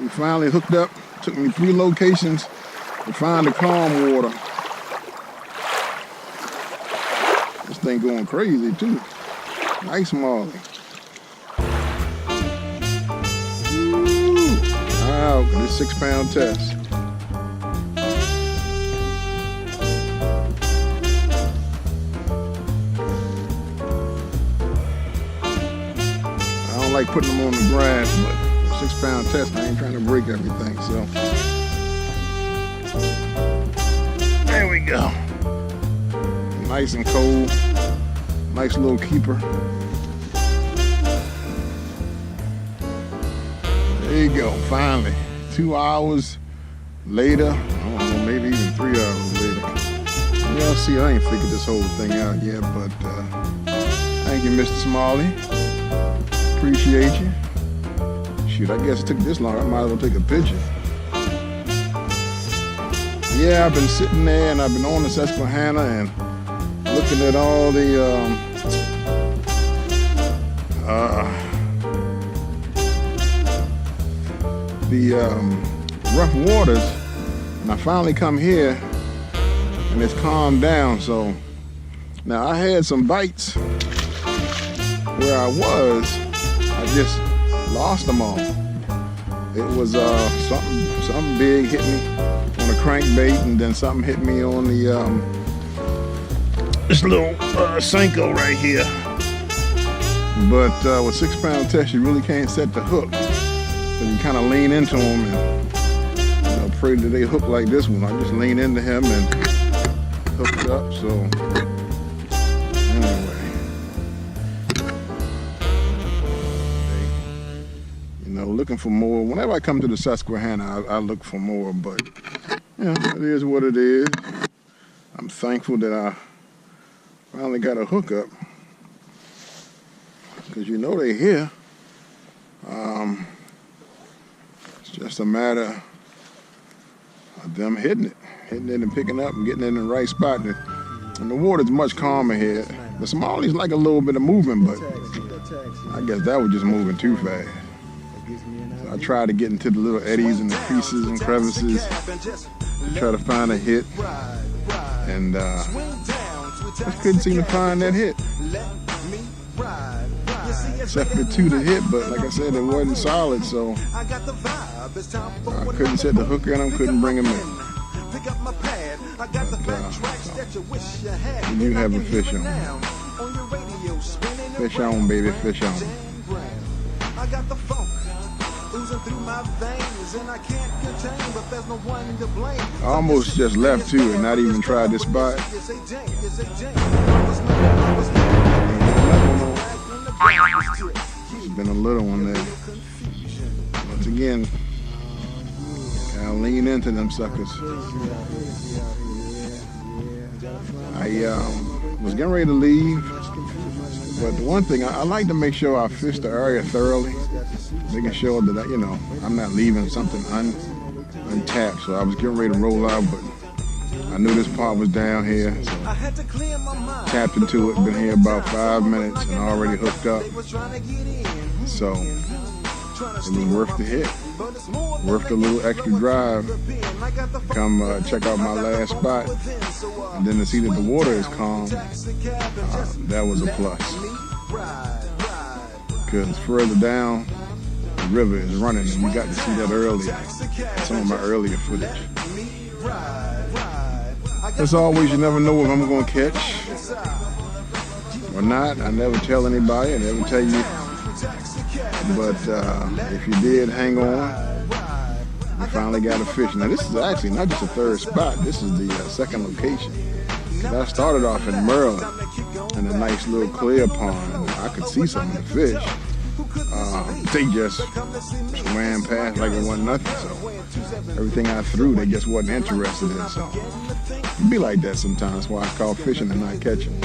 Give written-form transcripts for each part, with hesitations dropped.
We finally hooked up. Took me 3 locations to find the calm water. This thing going crazy too. Nice Molly. Wow, this 6-pound test. I don't like putting them on the grass, but 6-pound test, I ain't trying to break everything, so. There we go. Nice and cold. Nice little keeper. There you go, finally. 2 hours later, I don't know, maybe even 3 hours later. Y'all see, I ain't figured this whole thing out yet, but thank you, Mr. Smalley. Appreciate you. Shoot, I guess it took this long, I might as well take a picture. Yeah, I've been sitting there and I've been on the Susquehanna and looking at all the rough waters, and I finally come here and it's calmed down. So now I had some bites where I was, I just lost them all. It was something big hit me on a crankbait, and then something hit me on the this little Senko right here. But with 6-pound test, you really can't set the hook. So you kind of lean into them and pray that they hook like this one. I just lean into him and hooked up. So anyway, looking for more. Whenever I come to the Susquehanna, I look for more. But it is what it is. I'm thankful that I finally got a hookup, because they're here. It's just a matter of them hitting it and picking up and getting it in the right spot. And the water's much calmer here. The Smalley's like a little bit of movement, but I guess that was just moving too fast. So I tried to get into the little eddies and the creases and crevices to try to find a hit, and just couldn't seem to find that hit. Except for 2 to hit, but like I said, it wasn't solid, so I couldn't set the hooker in them, couldn't bring them in. You have a fish on. Fish on, baby, fish on. I almost just left too and not even tried this spot. It's been a little one there. Once again, kind of lean into them suckers. I was getting ready to leave, but the one thing, I like to make sure I fish the area thoroughly, making sure that I'm not leaving something untapped. So I was getting ready to roll out, but I knew this part was down here, so tapped into it, been here about 5 minutes and already hooked up. So it was worth the hit, worth the little extra drive. Come check out my last spot, and then to see that the water is calm, that was a plus. Because further down, the river is running, and we got to see that earlier, some of my earlier footage. As always, you never know if I'm going to catch or not. I never tell anybody, I never tell you. But if you did, hang on. We finally got a fish. Now, this is actually not just a third spot. This is the second location. I started off in Maryland in a nice little clear pond. I could see some of the fish. They just swam past like it wasn't nothing. So everything I threw, they just wasn't interested in. So it'd be like that sometimes. That's why I call fishing and not catching.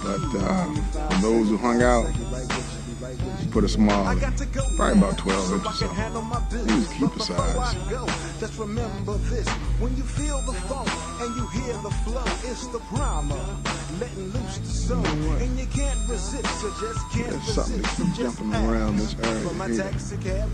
But for those who hung out, Put a smallie, probably about 12 inches. So use keeper size. Just remember this, when you feel the funk and you hear the flow, it's the primer, letting loose the soul, and you can't resist, so just can't There's resist. something that keeps jumping around this area From my here. taxi cab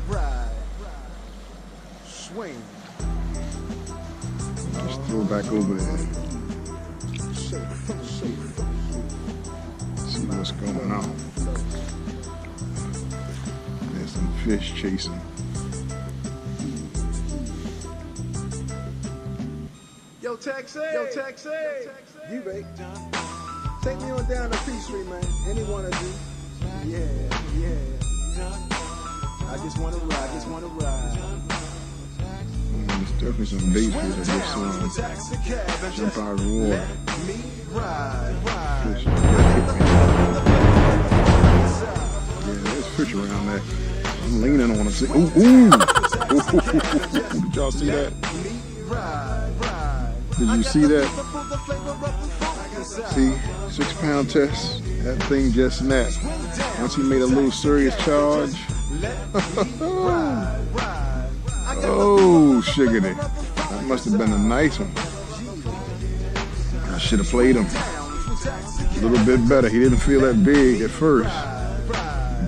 ride, swing. Just throw back over there. See what's going on. There's some fish chasing. Yo, taxi! You bake. Take me on down to P Street, man. Any one of you. Yeah. I just wanna ride. There's definitely some bait fish I just saw jump out of the water. Fish just hit me. Yeah, there's fish around there. I'm leaning, I want to see. Ooh! Did y'all see that? Did you see that? See, 6-pound test. That thing just snapped. Once he made a little serious charge. Oh, sugarty. That must have been a nice one. I should have played him a little bit better. He didn't feel that big at first.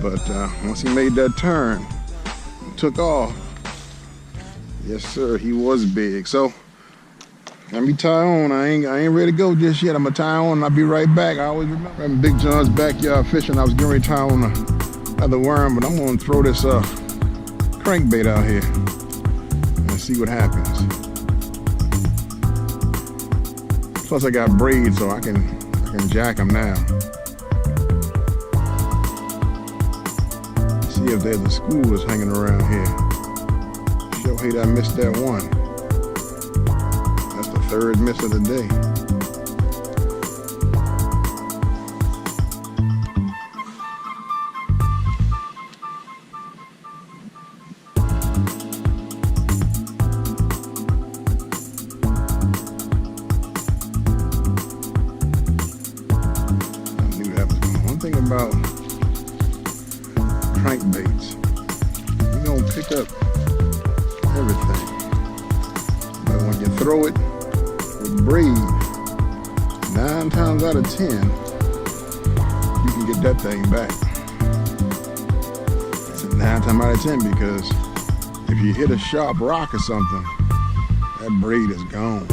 But once he made that turn, took off. Yes, sir, he was big. So, let me tie on. I ain't ready to go just yet. I'm gonna tie on and I'll be right back. I always remember in Big John's backyard fishing. I was getting ready to tie on another worm, but I'm gonna throw this crankbait out here and see what happens. Plus I got braids, so I can jack them now. See if there's a school that's hanging around here. Sure hate I missed that one. That's the third miss of the day. About crankbaits, you're gonna pick up everything, but when you throw it with braid, 9 times out of 10 you can get that thing back. It's a 9 times out of 10 because if you hit a sharp rock or something, that braid is gone.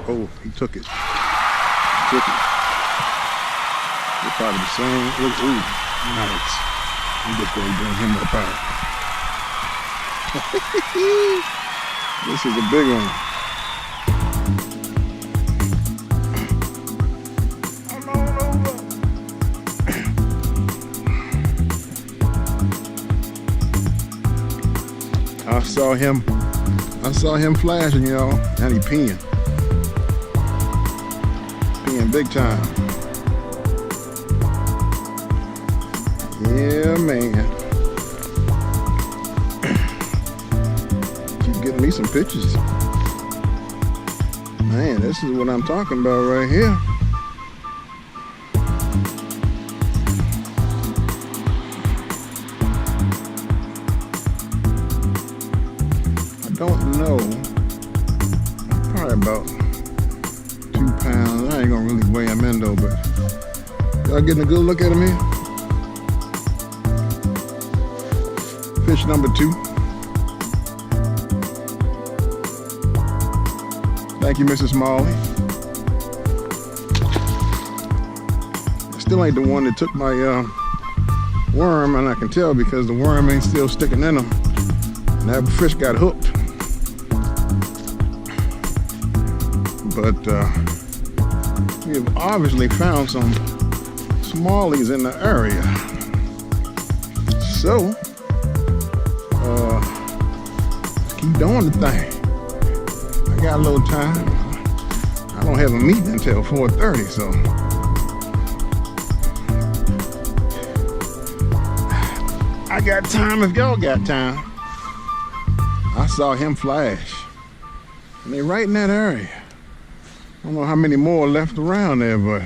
Oh, he took it. It's probably the same. Look, ooh, nice. I'm just going to bring him up out. This is a big one. Come on over. I saw him flashing, y'all, and he peeing. Big time. Yeah, man. Keep getting me some pictures. Man, this is what I'm talking about right here. I don't know. Probably about 2 pounds. I ain't gonna really weigh him in though, but y'all getting a good look at him here? Fish number 2. Thank you, Mrs. Smalley. Still ain't the one that took my worm, and I can tell because the worm ain't still sticking in them. And that fish got hooked. But we have obviously found some smallies in the area. So, keep doing the thing. I got a little time. I don't have a meeting until 4:30, so I got time if y'all got time. I saw him flash. And they right in that area. I don't know how many more left around there, but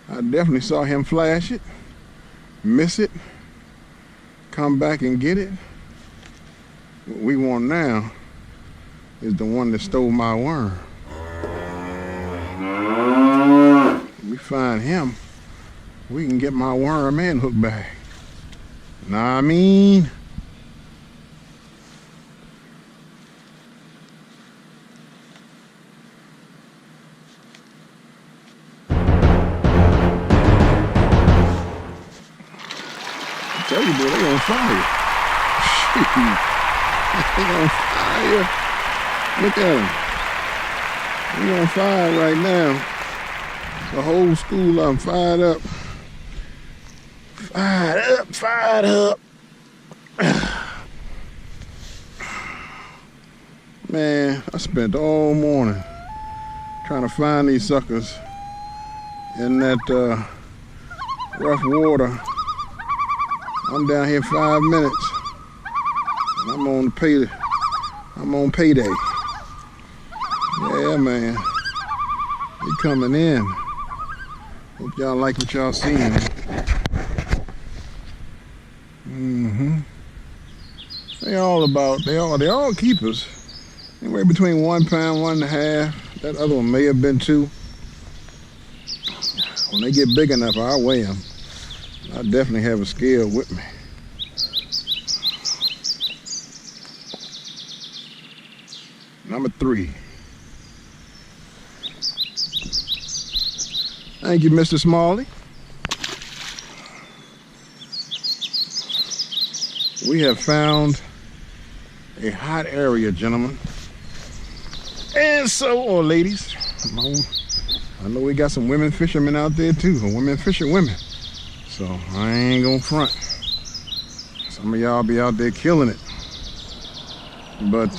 I definitely saw him flash it, miss it, come back and get it. What we want now is the one that stole my worm. We find him, we can get my worm and hook back. Know what I mean? I tell you, boy, they on fire. Shoot. They on fire. Look at them. They on fire right now. The whole school, I'm fired up. Fired up, fired up. Man, I spent all morning trying to find these suckers in that rough water. I'm down here 5 minutes. And I'm on payday. Yeah, man. They coming in. Hope y'all like what y'all seeing. They all keepers. Anywhere between 1 pound, 1.5. That other one may have been 2. When they get big enough, I'll weigh them. I definitely have a scale with me. Number 3. Thank you, Mr. Smalley. We have found a hot area, gentlemen. And so, or ladies. I know we got some women fishermen out there too, women fishing women. So I ain't gonna front. Some of y'all be out there killing it. But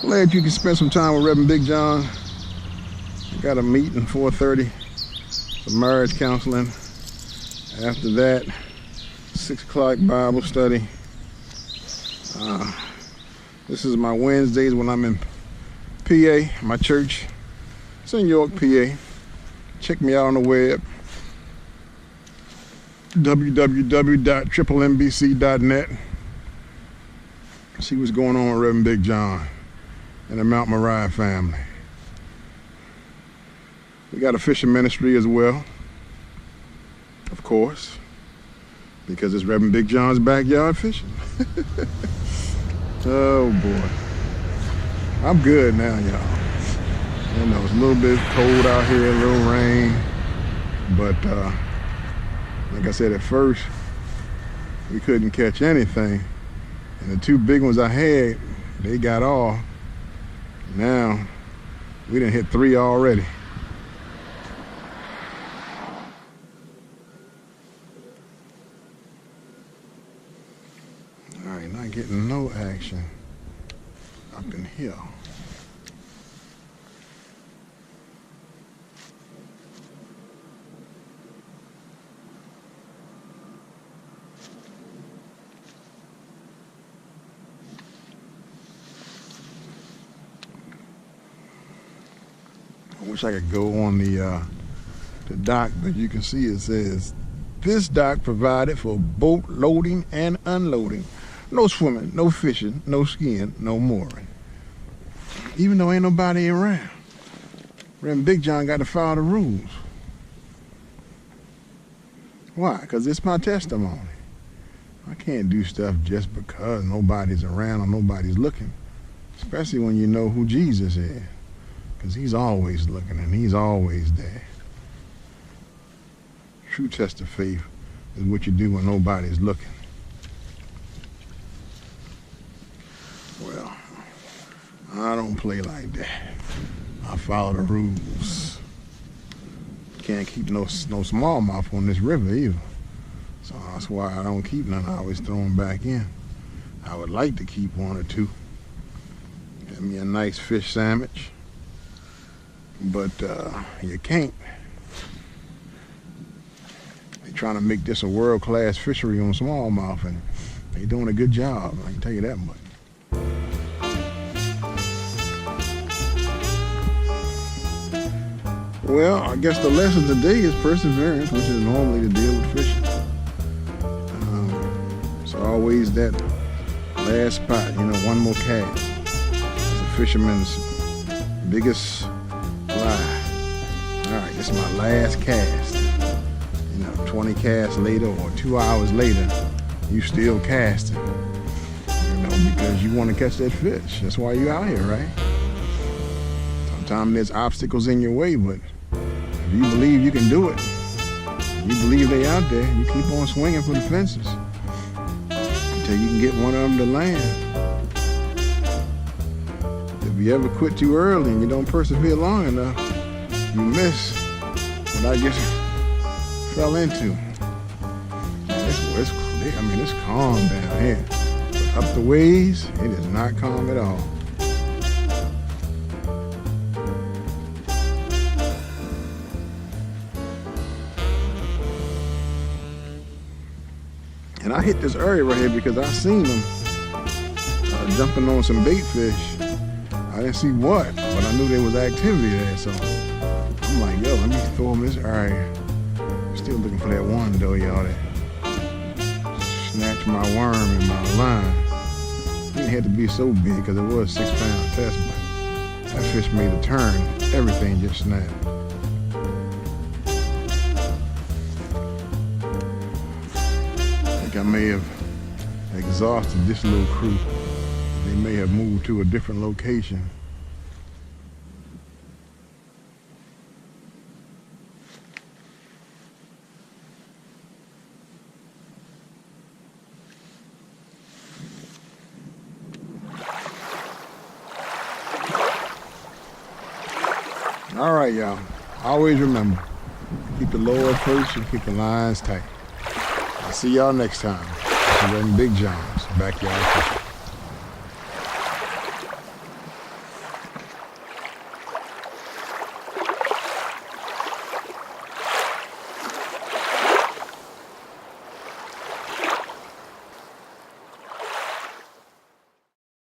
glad you can spend some time with Reverend Big John. I got a meeting 4:30 for marriage counseling. After that, 6 o'clock Bible study. This is my Wednesdays when I'm in PA, my church. It's in York, PA. Check me out on the web. www.triplembc.net. See what's going on with Reverend Big John and the Mount Moriah family. We got a fishing ministry as well, of course, because it's Reverend Big John's backyard fishing. Oh boy, I'm good now, y'all. You know, it's a little bit cold out here, a little rain, but like I said, at first we couldn't catch anything, and the 2 big ones I had, they got off. Now we done hit 3 already. All right, not getting no action up in here. I wish I could go on the dock, but you can see it says, this dock provided for boat loading and unloading. No swimming, no fishing, no skiing, no mooring. Even though ain't nobody around. Reverend Big John got to follow the rules. Why? Because it's my testimony. I can't do stuff just because nobody's around or nobody's looking. Especially when you know who Jesus is. because he's always looking and he's always there. True test of faith is what you do when nobody's looking. Well, I don't play like that. I follow the rules. Can't keep no smallmouth on this river either. So that's why I don't keep none. I always throw them back in. I would like to keep one or two. Get me a nice fish sandwich. But you can't. They're trying to make this a world-class fishery on smallmouth, and they're doing a good job, I can tell you that much. Well, I guess the lesson today is perseverance, which is normally the deal with fishing. It's always that last spot, you know, one more cast. It's a fisherman's biggest lie. All right, this is my last cast. You know, 20 casts later or 2 hours later, you still casting. You know, because you want to catch that fish. That's why you're out here, right? Sometimes there's obstacles in your way, but if you believe you can do it, you believe they out there, you keep on swinging for the fences until you can get one of them to land. If you ever quit too early and you don't persevere long enough, you miss what I just fell into. It's calm down here. But up the ways, it is not calm at all. And I hit this area right here because I seen them jumping on some bait fish. I didn't see what, but I knew there was activity there. So I'm like, yo, let me throw them this area. Still looking for that one though, y'all, that snatched my worm in my line. It didn't have to be so big because it was a 6-pound test, but that fish made a turn. Everything just snapped. I may have exhausted this little crew. They may have moved to a different location. All right, y'all. Always remember, keep the Lord first and keep the lines tight. I'll see y'all next time. This is Big John's Backyard Fishing.